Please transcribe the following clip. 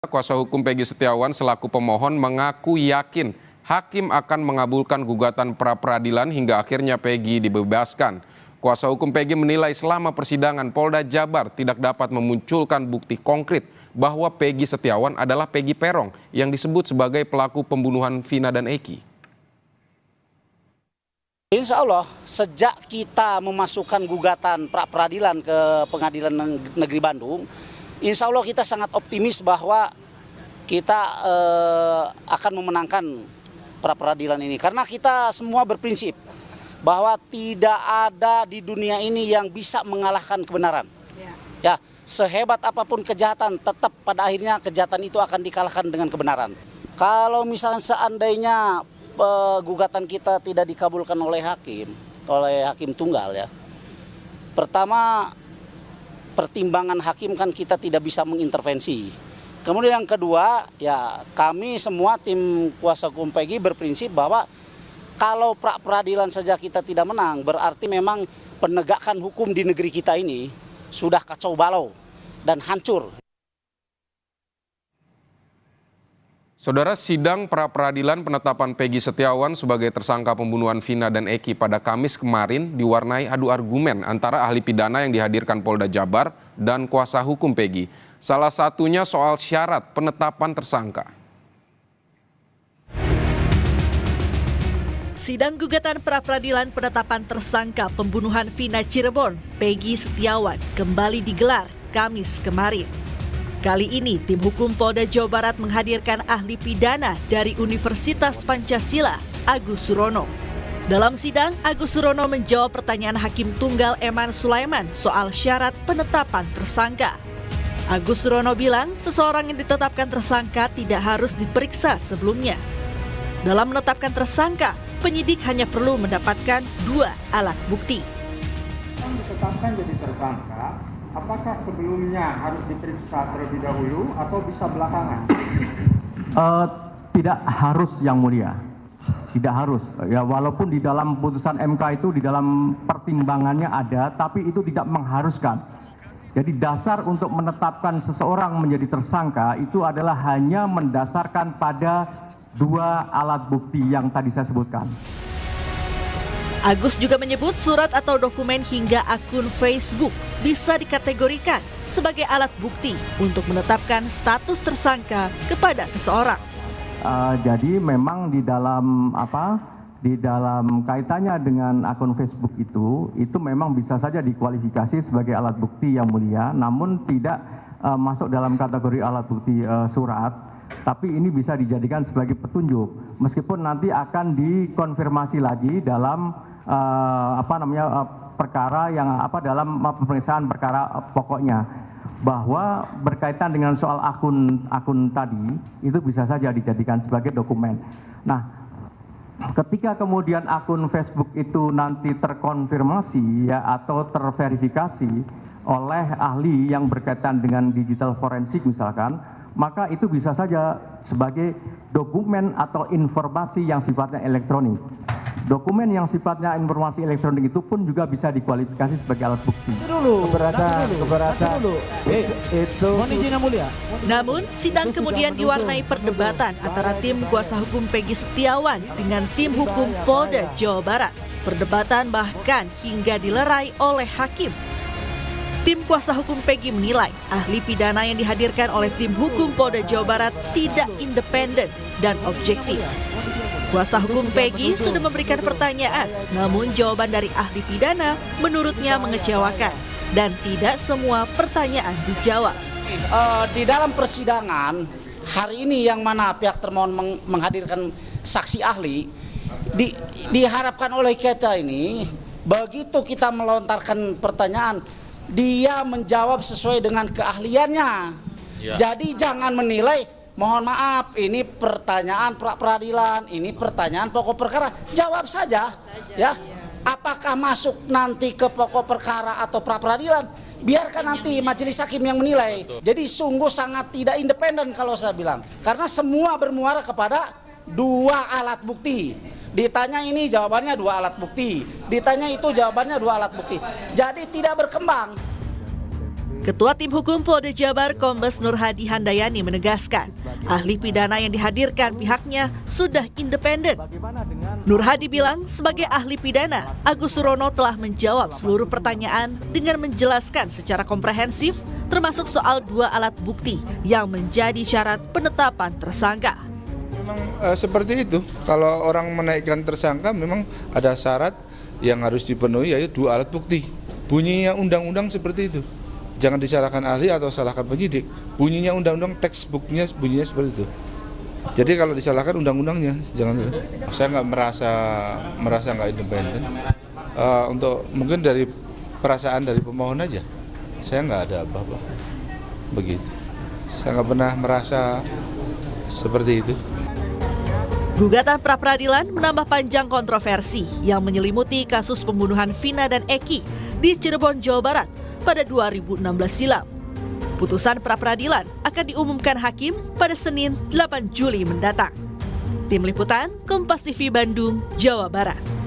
Kuasa hukum Peggy Setiawan selaku pemohon mengaku yakin hakim akan mengabulkan gugatan pra-peradilan hingga akhirnya Peggy dibebaskan. Kuasa hukum Peggy menilai selama persidangan Polda Jabar tidak dapat memunculkan bukti konkret bahwa Peggy Setiawan adalah Peggy Peron yang disebut sebagai pelaku pembunuhan Vina dan Eki. Insya Allah sejak kita memasukkan gugatan pra-peradilan ke Pengadilan Negeri Bandung, insya Allah kita sangat optimis bahwa kita akan memenangkan pra-peradilan ini. Karena kita semua berprinsip bahwa tidak ada di dunia ini yang bisa mengalahkan kebenaran. Ya, sehebat apapun kejahatan, tetap pada akhirnya kejahatan itu akan dikalahkan dengan kebenaran. Kalau misalnya seandainya gugatan kita tidak dikabulkan oleh hakim tunggal ya. Pertama, pertimbangan hakim kan kita tidak bisa mengintervensi. Kemudian yang kedua, ya kami semua tim kuasa hukum Peggy berprinsip bahwa kalau pra-peradilan saja kita tidak menang, berarti memang penegakan hukum di negeri kita ini sudah kacau balau dan hancur. Saudara, sidang pra-peradilan penetapan Peggy Setiawan sebagai tersangka pembunuhan Vina dan Eki pada Kamis kemarin diwarnai adu argumen antara ahli pidana yang dihadirkan Polda Jabar dan kuasa hukum Peggy. Salah satunya soal syarat penetapan tersangka. Sidang gugatan pra-peradilan penetapan tersangka pembunuhan Vina Cirebon, Peggy Setiawan, kembali digelar Kamis kemarin. Kali ini, tim hukum Polda Jawa Barat menghadirkan ahli pidana dari Universitas Pancasila, Agus Surono. Dalam sidang, Agus Surono menjawab pertanyaan Hakim Tunggal Eman Sulaiman soal syarat penetapan tersangka. Agus Surono bilang seseorang yang ditetapkan tersangka tidak harus diperiksa sebelumnya. Dalam menetapkan tersangka, penyidik hanya perlu mendapatkan 2 alat bukti. Yang ditetapkan jadi tersangka, apakah sebelumnya harus diperiksa terlebih dahulu atau bisa belakangan? Tidak harus, Yang Mulia. Tidak harus. Ya, walaupun di dalam putusan MK itu di dalam pertimbangannya ada, tapi itu tidak mengharuskan. Jadi dasar untuk menetapkan seseorang menjadi tersangka itu adalah hanya mendasarkan pada 2 alat bukti yang tadi saya sebutkan. Agus juga menyebut surat atau dokumen hingga akun Facebook bisa dikategorikan sebagai alat bukti untuk menetapkan status tersangka kepada seseorang. Jadi memang di dalam kaitannya dengan akun Facebook itu memang bisa saja dikualifikasi sebagai alat bukti, Yang Mulia, namun tidak masuk dalam kategori alat bukti surat. Tapi ini bisa dijadikan sebagai petunjuk, meskipun nanti akan dikonfirmasi lagi dalam perkara yang dalam pemeriksaan perkara pokoknya, bahwa berkaitan dengan soal akun tadi itu bisa saja dijadikan sebagai dokumen. Nah, ketika kemudian akun Facebook itu nanti terkonfirmasi ya atau terverifikasi oleh ahli yang berkaitan dengan digital forensik misalkan, maka itu bisa saja sebagai dokumen atau informasi yang sifatnya elektronik. Dokumen yang sifatnya informasi elektronik itu pun juga bisa dikualifikasi sebagai alat bukti. Namun, sidang kemudian diwarnai perdebatan antara tim kuasa hukum Peggy Setiawan dengan tim hukum Polda Jawa Barat. Perdebatan bahkan hingga dilerai oleh hakim. Tim kuasa hukum Peggy menilai ahli pidana yang dihadirkan oleh tim hukum Polda Jawa Barat tidak independen dan objektif. Kuasa hukum Peggy sudah memberikan pertanyaan, namun jawaban dari ahli pidana menurutnya mengecewakan dan tidak semua pertanyaan dijawab. Di dalam persidangan hari ini yang mana pihak termohon menghadirkan saksi ahli, diharapkan oleh kita ini begitu kita melontarkan pertanyaan, dia menjawab sesuai dengan keahliannya. Ya. Jadi jangan menilai, mohon maaf, ini pertanyaan pra-peradilan, ini pertanyaan pokok perkara. Jawab saja, ya. Apakah masuk nanti ke pokok perkara atau pra-peradilan? Biarkan nanti majelis hakim yang menilai. Jadi sungguh sangat tidak independen kalau saya bilang. Karena semua bermuara kepada 2 alat bukti. Ditanya ini jawabannya 2 alat bukti. Ditanya itu jawabannya 2 alat bukti. Jadi tidak berkembang. Ketua Tim Hukum Polda Jabar Kombes Nur Hadi Handayani menegaskan, ahli pidana yang dihadirkan pihaknya sudah independen. Nur Hadi bilang sebagai ahli pidana, Agus Surono telah menjawab seluruh pertanyaan dengan menjelaskan secara komprehensif termasuk soal 2 alat bukti yang menjadi syarat penetapan tersangka. Memang seperti itu, kalau orang menaikkan tersangka memang ada syarat yang harus dipenuhi, yaitu 2 alat bukti. Bunyinya undang-undang seperti itu. Jangan disalahkan ahli atau salahkan penyidik. Bunyinya undang-undang, textbooknya bunyinya seperti itu. Jadi kalau disalahkan undang-undangnya, jangan. Saya nggak merasa nggak independen. Untuk mungkin dari perasaan dari pemohon aja. Saya nggak ada apa-apa. Begitu. Saya nggak pernah merasa seperti itu. Gugatan pra-peradilan menambah panjang kontroversi yang menyelimuti kasus pembunuhan Vina dan Eki di Cirebon, Jawa Barat pada 2016 silam. Putusan pra-peradilan akan diumumkan hakim pada Senin 8 Juli mendatang. Tim Liputan, Kompas TV Bandung, Jawa Barat.